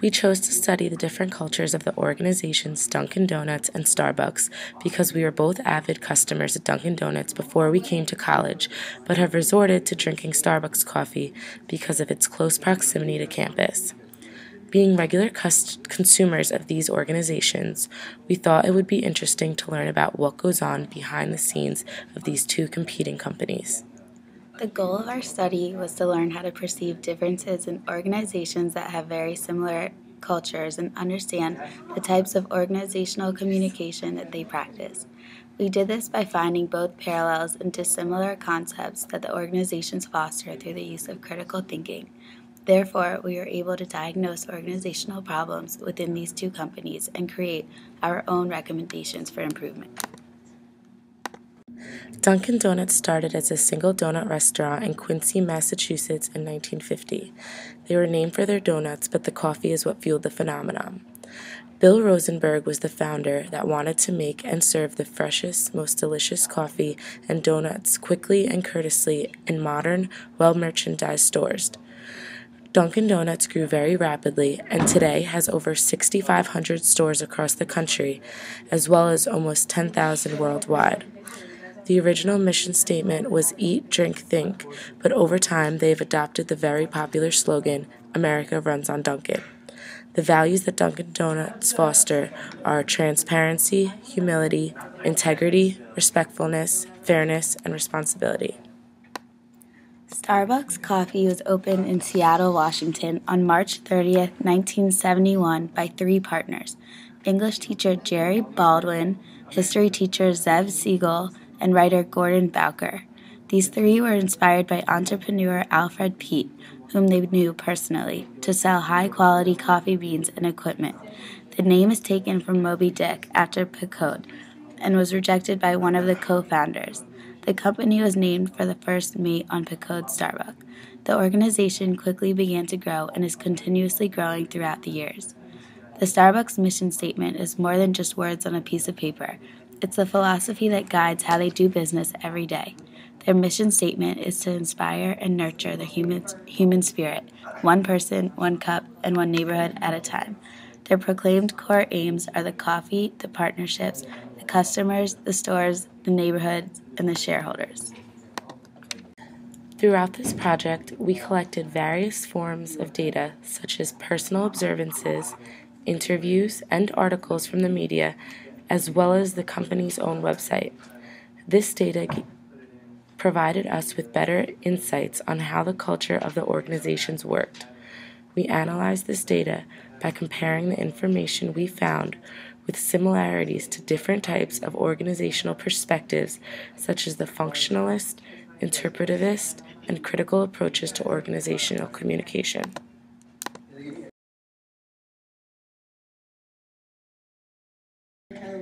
We chose to study the different cultures of the organizations Dunkin' Donuts and Starbucks because we were both avid customers at Dunkin' Donuts before we came to college, but have resorted to drinking Starbucks coffee because of its close proximity to campus. Being regular consumers of these organizations, we thought it would be interesting to learn about what goes on behind the scenes of these two competing companies. The goal of our study was to learn how to perceive differences in organizations that have very similar cultures and understand the types of organizational communication that they practice. We did this by finding both parallels and dissimilar concepts that the organizations foster through the use of critical thinking. Therefore, we were able to diagnose organizational problems within these two companies and create our own recommendations for improvement. Dunkin' Donuts started as a single donut restaurant in Quincy, Massachusetts in 1950. They were named for their donuts, but the coffee is what fueled the phenomenon. Bill Rosenberg was the founder that wanted to make and serve the freshest, most delicious coffee and donuts quickly and courteously in modern, well-merchandised stores. Dunkin' Donuts grew very rapidly and today has over 6,500 stores across the country, as well as almost 10,000 worldwide. The original mission statement was Eat, Drink, Think, but over time they have adopted the very popular slogan, America runs on Dunkin'. The values that Dunkin' Donuts foster are transparency, humility, integrity, respectfulness, fairness, and responsibility. Starbucks Coffee was opened in Seattle, Washington on March 30th, 1971 by three partners, English teacher Jerry Baldwin, history teacher Zev Siegel, and writer Gordon Bowker. These three were inspired by entrepreneur Alfred Peet, whom they knew personally, to sell high-quality coffee beans and equipment. The name is taken from Moby Dick after Picot and was rejected by one of the co-founders. The company was named for the first mate on Picot's Starbucks. The organization quickly began to grow and is continuously growing throughout the years. The Starbucks mission statement is more than just words on a piece of paper. It's the philosophy that guides how they do business every day. Their mission statement is to inspire and nurture the human spirit, one person, one cup, and one neighborhood at a time. Their proclaimed core aims are the coffee, the partnerships, the customers, the stores, the neighborhoods, and the shareholders. Throughout this project, we collected various forms of data such as personal observances, interviews, and articles from the media, as well as the company's own website. This data provided us with better insights on how the culture of the organizations worked. We analyzed this data by comparing the information we found with similarities to different types of organizational perspectives, such as the functionalist, interpretivist, and critical approaches to organizational communication.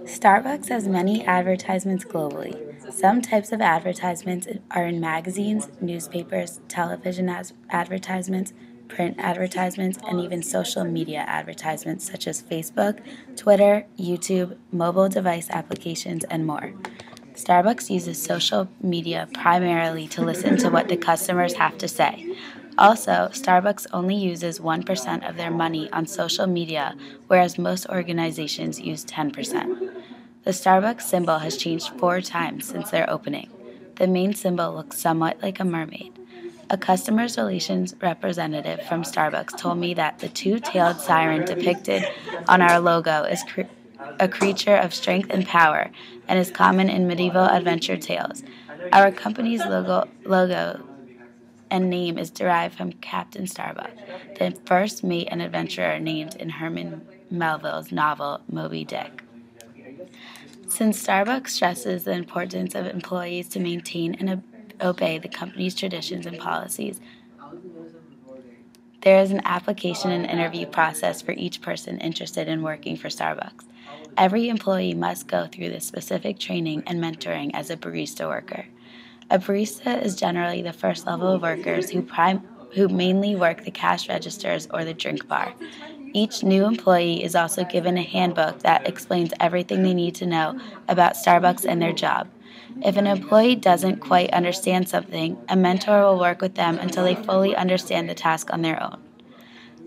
Starbucks has many advertisements globally. Some types of advertisements are in magazines, newspapers, television advertisements, print advertisements, and even social media advertisements such as Facebook, Twitter, YouTube, mobile device applications, and more. Starbucks uses social media primarily to listen to what the customers have to say. Also, Starbucks only uses 1% of their money on social media, whereas most organizations use 10%. The Starbucks symbol has changed 4 times since their opening. The main symbol looks somewhat like a mermaid. A customer relations representative from Starbucks told me that the two-tailed siren depicted on our logo is a creature of strength and power and is common in medieval adventure tales. Our company's logo and name is derived from Captain Starbuck, the first mate and adventurer named in Herman Melville's novel Moby Dick. Since Starbucks stresses the importance of employees to maintain and obey the company's traditions and policies, there is an application and interview process for each person interested in working for Starbucks. Every employee must go through this specific training and mentoring as a barista worker. A barista is generally the first level of workers who mainly work the cash registers or the drink bar. Each new employee is also given a handbook that explains everything they need to know about Starbucks and their job. If an employee doesn't quite understand something, a mentor will work with them until they fully understand the task on their own.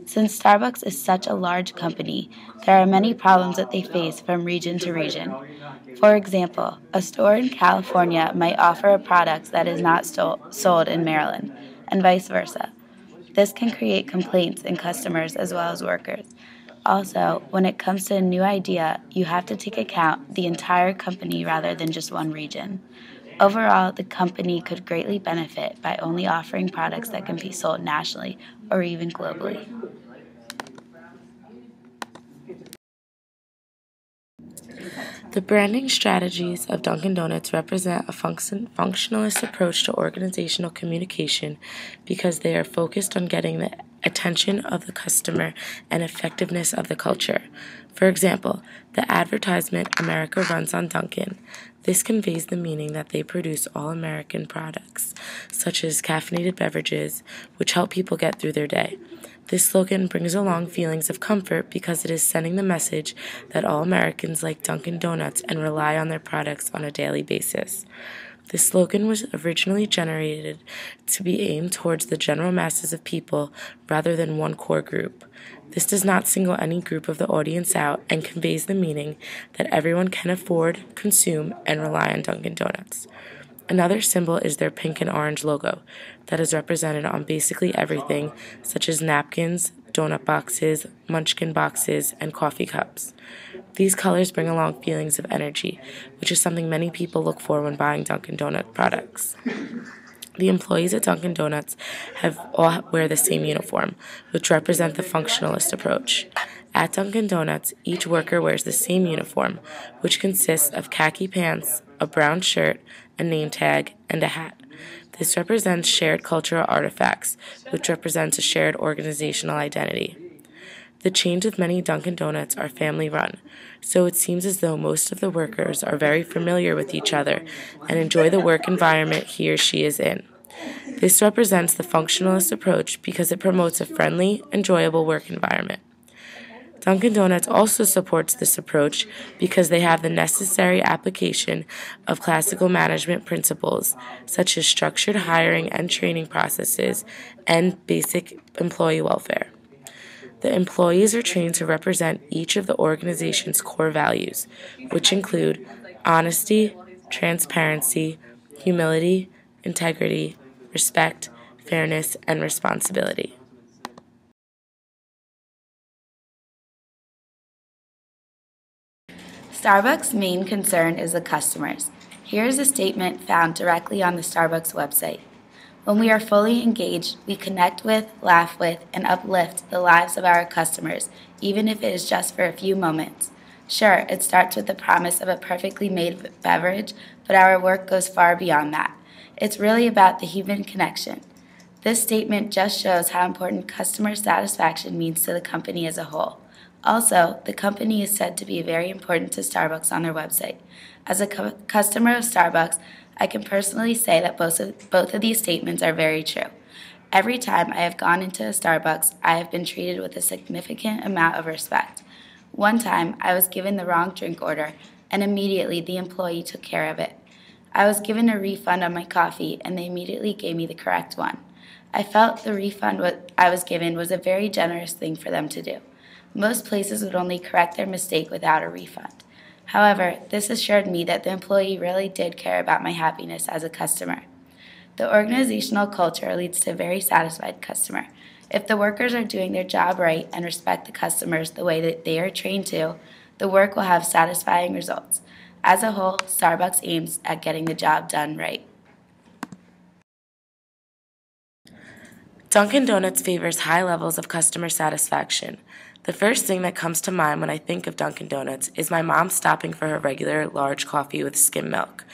Since Starbucks is such a large company, there are many problems that they face from region to region. For example, a store in California might offer a product that is not sold in Maryland, and vice versa. This can create complaints in customers as well as workers. Also, when it comes to a new idea, you have to take account the entire company rather than just one region. Overall, the company could greatly benefit by only offering products that can be sold nationally or even globally. The branding strategies of Dunkin' Donuts represent a functionalist approach to organizational communication because they are focused on getting the attention of the customer and effectiveness of the culture. For example, the advertisement America runs on Dunkin'. This conveys the meaning that they produce all American products, such as caffeinated beverages, which help people get through their day. This slogan brings along feelings of comfort because it is sending the message that all Americans like Dunkin' Donuts and rely on their products on a daily basis. This slogan was originally generated to be aimed towards the general masses of people rather than one core group. This does not single any group of the audience out and conveys the meaning that everyone can afford, consume, and rely on Dunkin' Donuts. Another symbol is their pink and orange logo that is represented on basically everything, such as napkins, donut boxes, munchkin boxes, and coffee cups. These colors bring along feelings of energy, which is something many people look for when buying Dunkin' Donut products. The employees at Dunkin' Donuts all wear the same uniform, which represent the functionalist approach. At Dunkin' Donuts, each worker wears the same uniform, which consists of khaki pants, a brown shirt, a name tag, and a hat. This represents shared cultural artifacts, which represents a shared organizational identity. The chains of many Dunkin' Donuts are family-run, so it seems as though most of the workers are very familiar with each other and enjoy the work environment he or she is in. This represents the functionalist approach because it promotes a friendly, enjoyable work environment. Dunkin' Donuts also supports this approach because they have the necessary application of classical management principles, such as structured hiring and training processes and basic employee welfare. The employees are trained to represent each of the organization's core values, which include honesty, transparency, humility, integrity, respect, fairness, and responsibility. Starbucks' main concern is the customers. Here is a statement found directly on the Starbucks website. When we are fully engaged, we connect with, laugh with, and uplift the lives of our customers, even if it is just for a few moments. Sure, it starts with the promise of a perfectly made beverage, but our work goes far beyond that. It's really about the human connection. This statement just shows how important customer satisfaction means to the company as a whole. Also, the company is said to be very important to Starbucks on their website. As a customer of Starbucks, I can personally say that both of these statements are very true. Every time I have gone into a Starbucks, I have been treated with a significant amount of respect. One time, I was given the wrong drink order, and immediately the employee took care of it. I was given a refund on my coffee, and they immediately gave me the correct one. I felt the refund I was given was a very generous thing for them to do. Most places would only correct their mistake without a refund. However, this assured me that the employee really did care about my happiness as a customer. The organizational culture leads to a very satisfied customer. If the workers are doing their job right and respect the customers the way that they are trained to, the work will have satisfying results. As a whole, Starbucks aims at getting the job done right. Dunkin' Donuts favors high levels of customer satisfaction. The first thing that comes to mind when I think of Dunkin' Donuts is my mom stopping for her regular large coffee with skim milk.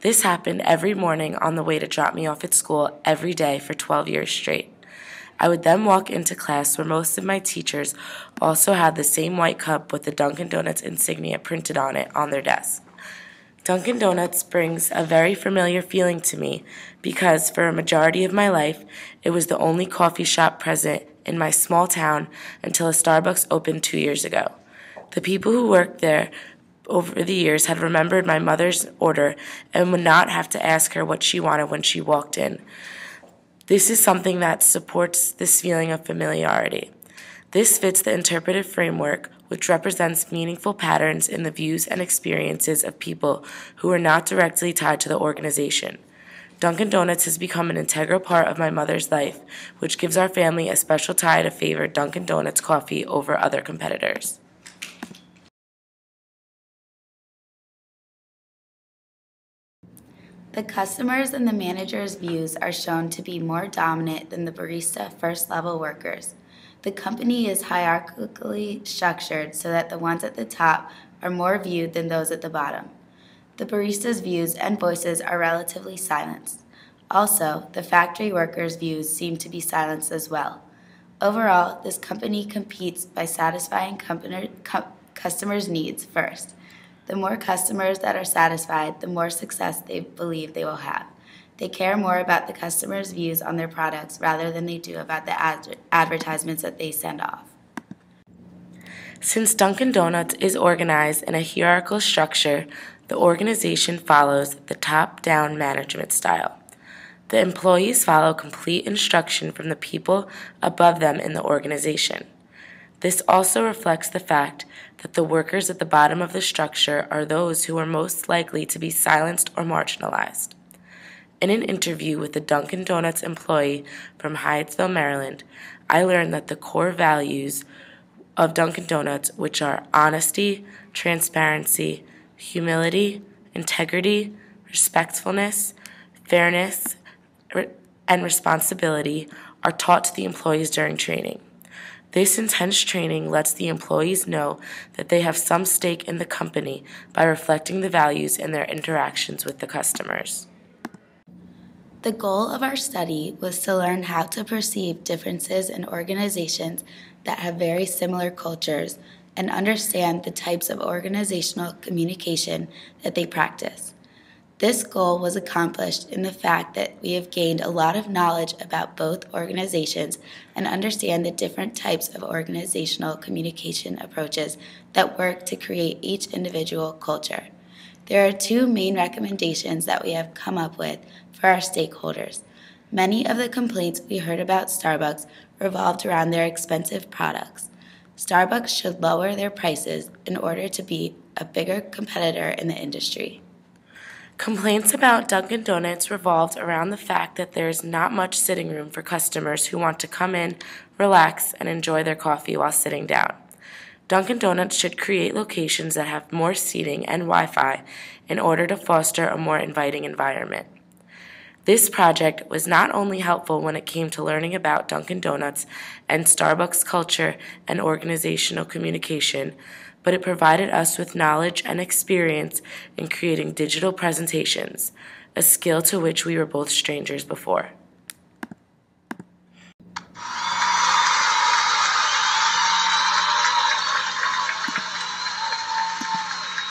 This happened every morning on the way to drop me off at school every day for 12 years straight. I would then walk into class where most of my teachers also had the same white cup with the Dunkin' Donuts insignia printed on it on their desk. Dunkin' Donuts brings a very familiar feeling to me because for a majority of my life, it was the only coffee shop present in my small town until a Starbucks opened 2 years ago. The people who worked there over the years had remembered my mother's order and would not have to ask her what she wanted when she walked in. This is something that supports this feeling of familiarity. This fits the interpretive framework, which represents meaningful patterns in the views and experiences of people who are not directly tied to the organization. Dunkin' Donuts has become an integral part of my mother's life, which gives our family a special tie to favor Dunkin' Donuts coffee over other competitors. The customers' and the manager's views are shown to be more dominant than the barista first-level workers. The company is hierarchically structured so that the ones at the top are more viewed than those at the bottom. The barista's views and voices are relatively silenced. Also, the factory workers' views seem to be silenced as well. Overall, this company competes by satisfying customers' needs first. The more customers that are satisfied, the more success they believe they will have. They care more about the customers' views on their products rather than they do about the advertisements that they send off. Since Dunkin' Donuts is organized in a hierarchical structure, the organization follows the top-down management style. The employees follow complete instruction from the people above them in the organization. This also reflects the fact that the workers at the bottom of the structure are those who are most likely to be silenced or marginalized. In an interview with a Dunkin' Donuts employee from Hyattsville, Maryland, I learned that the core values of Dunkin' Donuts, which are honesty, transparency, humility, integrity, respectfulness, fairness, and responsibility, are taught to the employees during training. This intense training lets the employees know that they have some stake in the company by reflecting the values in their interactions with the customers. The goal of our study was to learn how to perceive differences in organizations that have very similar cultures and understand the types of organizational communication that they practice. This goal was accomplished in the fact that we have gained a lot of knowledge about both organizations and understand the different types of organizational communication approaches that work to create each individual culture. There are two main recommendations that we have come up with for our stakeholders. Many of the complaints we heard about Starbucks revolved around their expensive products. Starbucks should lower their prices in order to be a bigger competitor in the industry. Complaints about Dunkin' Donuts revolved around the fact that there is not much sitting room for customers who want to come in, relax, and enjoy their coffee while sitting down. Dunkin' Donuts should create locations that have more seating and Wi-Fi in order to foster a more inviting environment. This project was not only helpful when it came to learning about Dunkin' Donuts and Starbucks culture and organizational communication, but it provided us with knowledge and experience in creating digital presentations, a skill to which we were both strangers before.